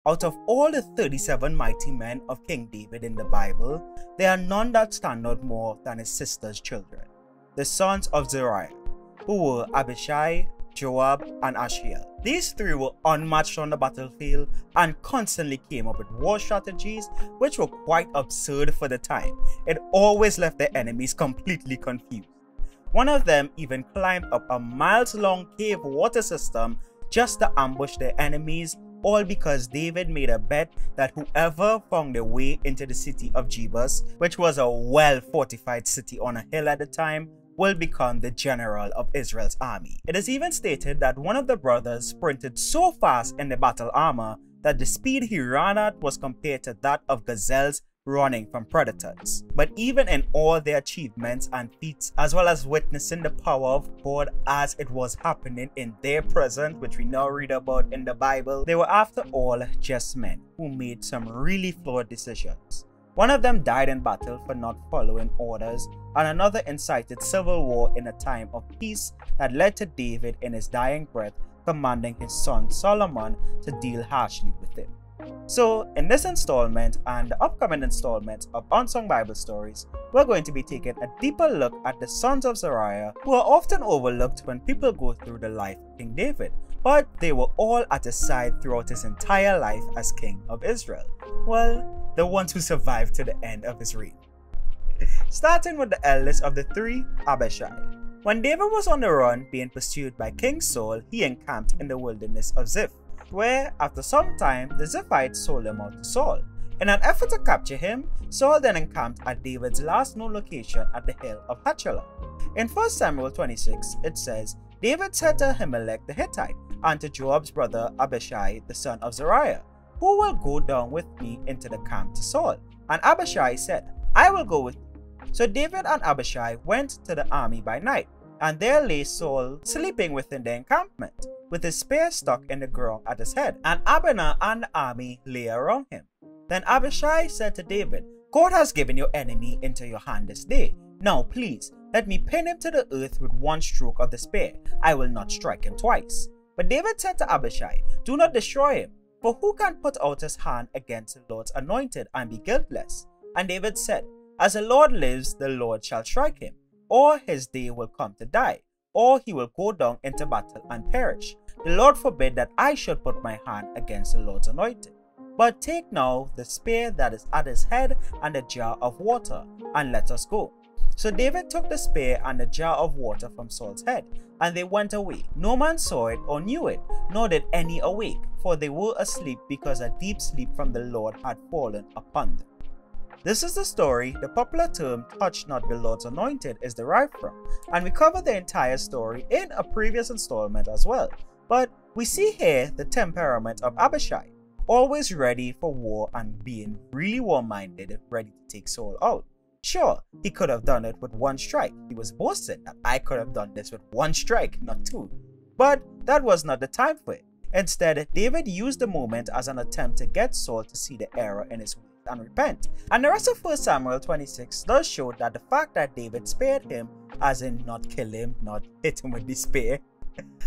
Out of all the 37 mighty men of King David in the Bible, there are none that stand out more than his sister's children, the sons of Zeruiah, who were Abishai, Joab, and Asahel. These three were unmatched on the battlefield and constantly came up with war strategies which were quite absurd for the time. It always left their enemies completely confused. One of them even climbed up a miles-long cave water system just to ambush their enemies, all because David made a bet that whoever found their way into the city of Jebus, which was a well-fortified city on a hill at the time, will become the general of Israel's army. It is even stated that one of the brothers sprinted so fast in the battle armor that the speed he ran at was compared to that of gazelles running from predators. But even in all their achievements and feats, as well as witnessing the power of God as it was happening in their presence, which we now read about in the Bible, they were after all just men who made some really flawed decisions. One of them died in battle for not following orders, and another incited civil war in a time of peace that led to David in his dying breath commanding his son Solomon to deal harshly with him. So in this installment and the upcoming installments of Unsung Bible Stories, we're going to be taking a deeper look at the sons of Zeruiah, who are often overlooked when people go through the life of King David, but they were all at his side throughout his entire life as king of Israel. Well, the ones who survived to the end of his reign. Starting with the eldest of the three, Abishai. When David was on the run being pursued by King Saul, he encamped in the wilderness of Ziph, where after some time the Ziphites sold him out to Saul. In an effort to capture him, Saul then encamped at David's last known location at the hill of Hachilah. In 1 Samuel 26, it says, David said to Ahimelech the Hittite and to Joab's brother Abishai the son of Zeruiah, "Who will go down with me into the camp to Saul?" And Abishai said, "I will go with you." So David and Abishai went to the army by night, and there lay Saul sleeping within the encampment, with his spear stuck in the ground at his head, and Abner and the army lay around him. Then Abishai said to David, "God has given your enemy into your hand this day. Now please, let me pin him to the earth with one stroke of the spear. I will not strike him twice." But David said to Abishai, "Do not destroy him, for who can put out his hand against the Lord's anointed and be guiltless?" And David said, "As the Lord lives, the Lord shall strike him, or his day will come to die, or he will go down into battle and perish. The Lord forbid that I should put my hand against the Lord's anointed. But take now the spear that is at his head and the jar of water, and let us go." So David took the spear and the jar of water from Saul's head, and they went away. No man saw it or knew it, nor did any awake, for they were asleep because a deep sleep from the Lord had fallen upon them. This is the story the popular term "touch not the Lord's anointed" is derived from, and we covered the entire story in a previous installment as well. But we see here the temperament of Abishai, always ready for war and being really war-minded and ready to take Saul out. Sure, he could have done it with one strike. He was boasting that "I could have done this with one strike, not two." But that was not the time for it. Instead, David used the moment as an attempt to get Saul to see the error in his ways and repent. And the rest of 1 Samuel 26 does show that the fact that David spared him, as in not kill him, not hit him with the spear,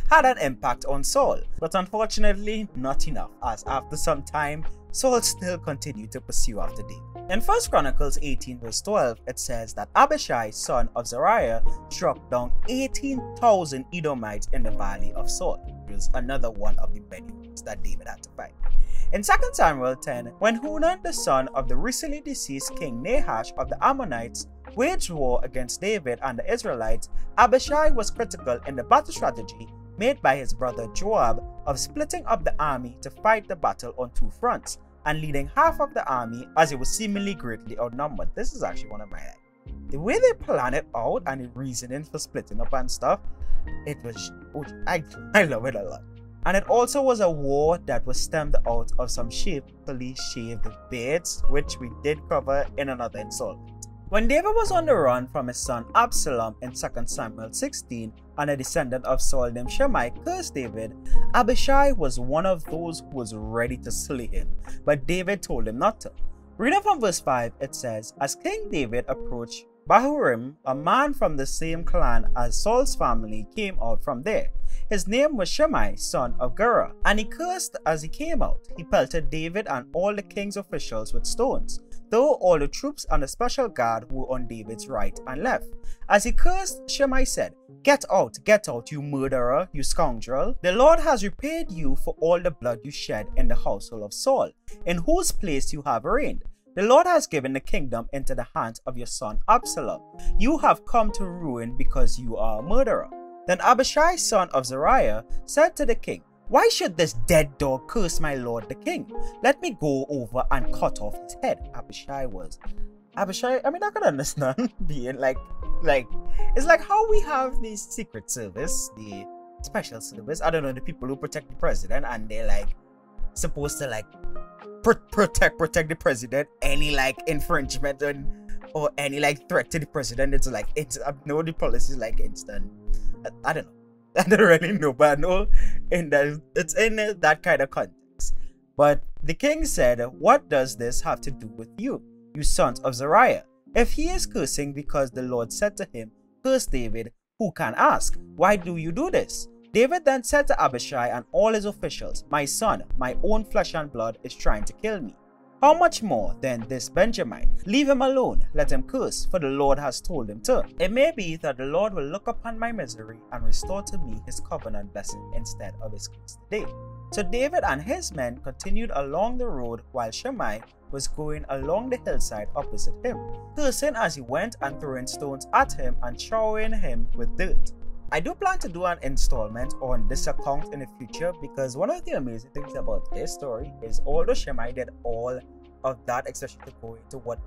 had an impact on Saul. But unfortunately, not enough, as after some time, Saul still continued to pursue after David. In 1 Chronicles 18 verse 12, it says that Abishai, son of Zeruiah, struck down 18,000 Edomites in the valley of Saul, which was another one of the many ones that David had to fight. In 2 Samuel 10, when Hunan, the son of the recently deceased King Nahash of the Ammonites, waged war against David and the Israelites, Abishai was critical in the battle strategy made by his brother Joab of splitting up the army to fight the battle on two fronts, and leading half of the army as it was seemingly greatly outnumbered. This is actually one of my the way they plan it out and the reasoning for splitting up and stuff, it was, I love it a lot. And it also was a war that was stemmed out of some shamefully shaved beards, which we did cover in another installment. When David was on the run from his son Absalom in 2 Samuel 16, and a descendant of Saul named Shimei cursed David, Abishai was one of those who was ready to slay him, but David told him not to. Reading from verse 5, it says, "As King David approached Bahurim, a man from the same clan as Saul's family, came out from there. His name was Shimei, son of Gera, and he cursed as he came out. He pelted David and all the king's officials with stones, though all the troops and the special guard were on David's right and left. As he cursed, Shimei said, get out, you murderer, you scoundrel. The Lord has repaid you for all the blood you shed in the household of Saul, in whose place you have reigned. The Lord has given the kingdom into the hands of your son Absalom. You have come to ruin because you are a murderer. Then Abishai, son of Zeruiah, said to the king, why should this dead dog curse my lord the king? Let me go over and cut off his head. Abishai, I mean, I can understand being like, it's like how we have the secret service, the special service, I don't know, the people who protect the president, and they're like, supposed to like, protect the president, any like infringement or any like threat to the president. It's like, I know the policy is like instant. I don't know. I don't really know, but I know it's in that kind of context. But the king said, what does this have to do with you, you sons of Zeruiah? If he is cursing because the Lord said to him, curse David, who can ask, why do you do this? David then said to Abishai and all his officials, my son, my own flesh and blood is trying to kill me. How much more than this Benjamin? Leave him alone, let him curse, for the Lord has told him to. It may be that the Lord will look upon my misery and restore to me his covenant blessing instead of his curse today. So David and his men continued along the road while Shimei was going along the hillside opposite him, cursing as he went and throwing stones at him and showering him with dirt. I do plan to do an installment on this account in the future, because one of the amazing things about this story is although Shimei did all of that, especially to go into what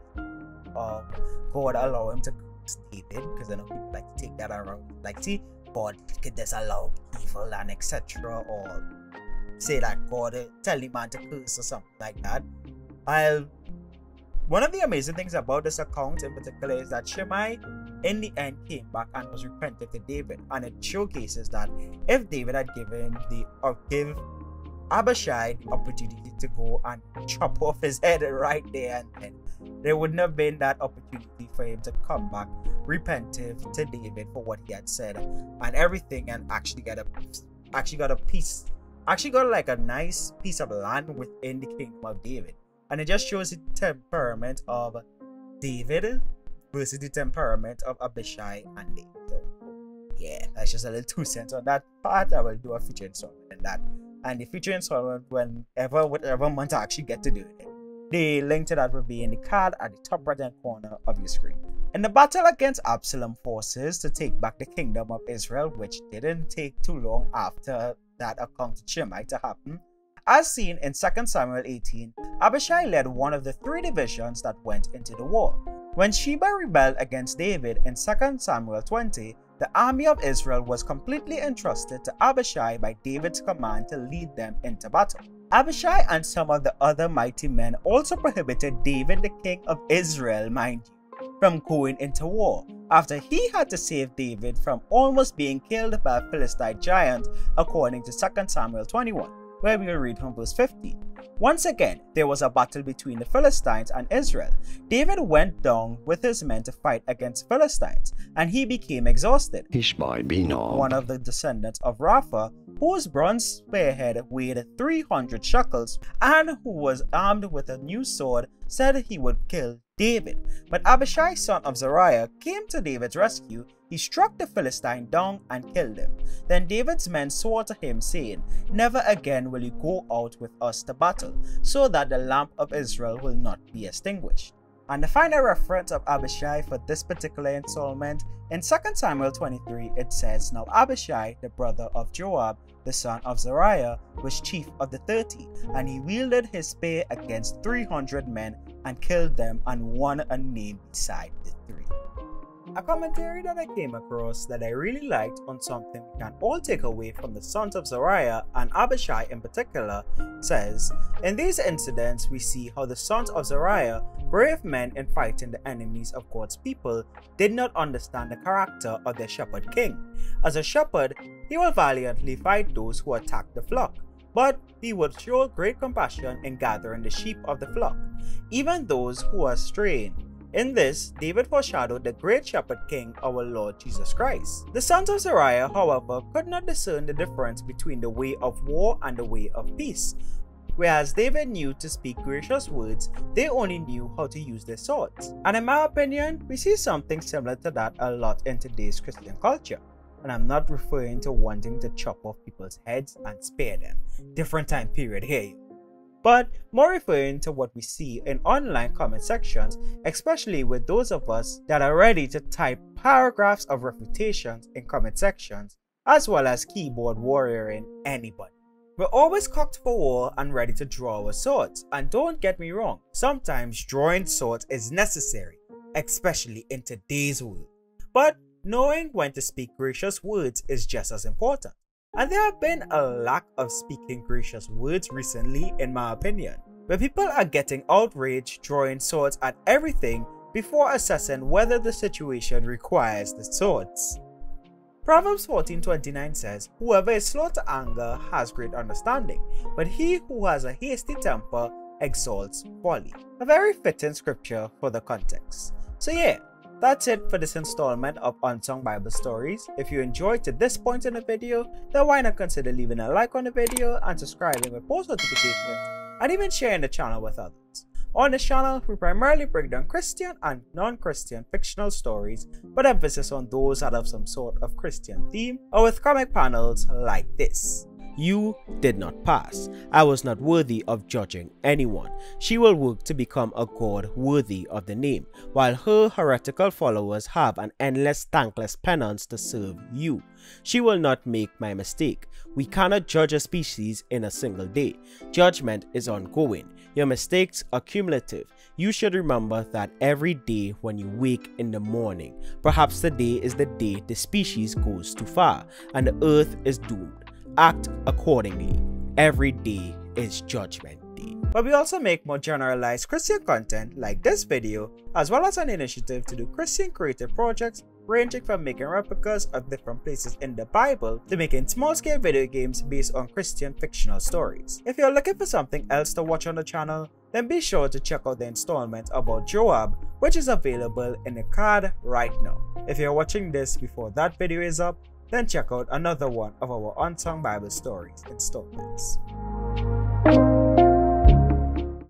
God allowed him to curse David, because I know people like to take that around, like, see, God could disallow evil and etc., or say that God tell the man to curse or something like that. One of the amazing things about this account in particular is that Shimei in the end came back and was repentant to David, and it showcases that if David had given give Abishai the opportunity to go and chop off his head right there and then, there wouldn't have been that opportunity for him to come back repentant to David for what he had said and everything, and actually got like a nice piece of land within the kingdom of David. And it just shows the temperament of David versus the temperament of Abishai and David. So yeah, that's just a little 2 cents on that part. I will do a feature installment on that, and the feature installment whatever month I actually get to do it. The link to that will be in the card at the top right hand corner of your screen. In the battle against Absalom's forces to take back the kingdom of Israel, which didn't take too long after that account of Shimei to happen, as seen in 2 Samuel 18, Abishai led one of the 3 divisions that went into the war. When Sheba rebelled against David in 2 Samuel 20, the army of Israel was completely entrusted to Abishai by David's command to lead them into battle. Abishai and some of the other mighty men also prohibited David, the king of Israel, mind you, from going into war, after he had to save David from almost being killed by a Philistine giant, according to 2 Samuel 21. Where we will read from verse 50. Once again, there was a battle between the Philistines and Israel. David went down with his men to fight against Philistines, and he became exhausted. One of the descendants of Rapha, whose bronze spearhead weighed 300 shekels, and who was armed with a new sword, said he would kill David. But Abishai, son of Zeruiah, came to David's rescue. He struck the Philistine down and killed him. Then David's men swore to him, saying, never again will you go out with us to battle, so that the lamp of Israel will not be extinguished. And the final reference of Abishai for this particular installment, in 2 Samuel 23, it says, now Abishai, the brother of Joab, the son of Zeruiah, was chief of the 30, and he wielded his spear against 300 men and killed them and won a name beside the 3. A commentary that I came across that I really liked on something we can all take away from the sons of Zeruiah and Abishai in particular says, in these incidents we see how the sons of Zeruiah, brave men in fighting the enemies of God's people, did not understand the character of their shepherd king. As a shepherd, he will valiantly fight those who attack the flock, but he would show great compassion in gathering the sheep of the flock, even those who are straying. In this, David foreshadowed the great shepherd king, our Lord Jesus Christ. The sons of Zeruiah, however, could not discern the difference between the way of war and the way of peace. Whereas David knew to speak gracious words, they only knew how to use their swords. And in my opinion, we see something similar to that a lot in today's Christian culture. And I'm not referring to wanting to chop off people's heads and spare them. Different time period here. But more referring to what we see in online comment sections, especially with those of us that are ready to type paragraphs of refutations in comment sections, as well as keyboard warrioring anybody. We're always cocked for war and ready to draw our swords, and don't get me wrong, sometimes drawing swords is necessary, especially in today's world. But knowing when to speak gracious words is just as important. And there have been a lack of speaking gracious words recently, in my opinion, where people are getting outraged drawing swords at everything before assessing whether the situation requires the swords. Proverbs 14:29 says, "Whoever is slow to anger has great understanding, but he who has a hasty temper exalts folly." A very fitting scripture for the context. So yeah, that's it for this installment of Unsung Bible Stories. If you enjoyed to this point in the video, then why not consider leaving a like on the video and subscribing with post notifications, and even sharing the channel with others. On this channel, we primarily break down Christian and non-Christian fictional stories, but emphasis on those that have some sort of Christian theme, or with comic panels like this. "You did not pass. I was not worthy of judging anyone. She will work to become a god worthy of the name, while her heretical followers have an endless thankless penance to serve you. She will not make my mistake. We cannot judge a species in a single day. Judgment is ongoing. Your mistakes are cumulative. You should remember that every day when you wake in the morning, perhaps today is the day the species goes too far and the earth is doomed. Act accordingly. Every day is judgment day." But we also make more generalized Christian content like this video, as well as an initiative to do Christian creative projects ranging from making replicas of different places in the Bible to making small-scale video games based on Christian fictional stories. If you're looking for something else to watch on the channel, then be sure to check out the installment about Joab, which is available in the card right now. If you're watching this before that video is up, then check out another one of our Unsung Bible Stories installments.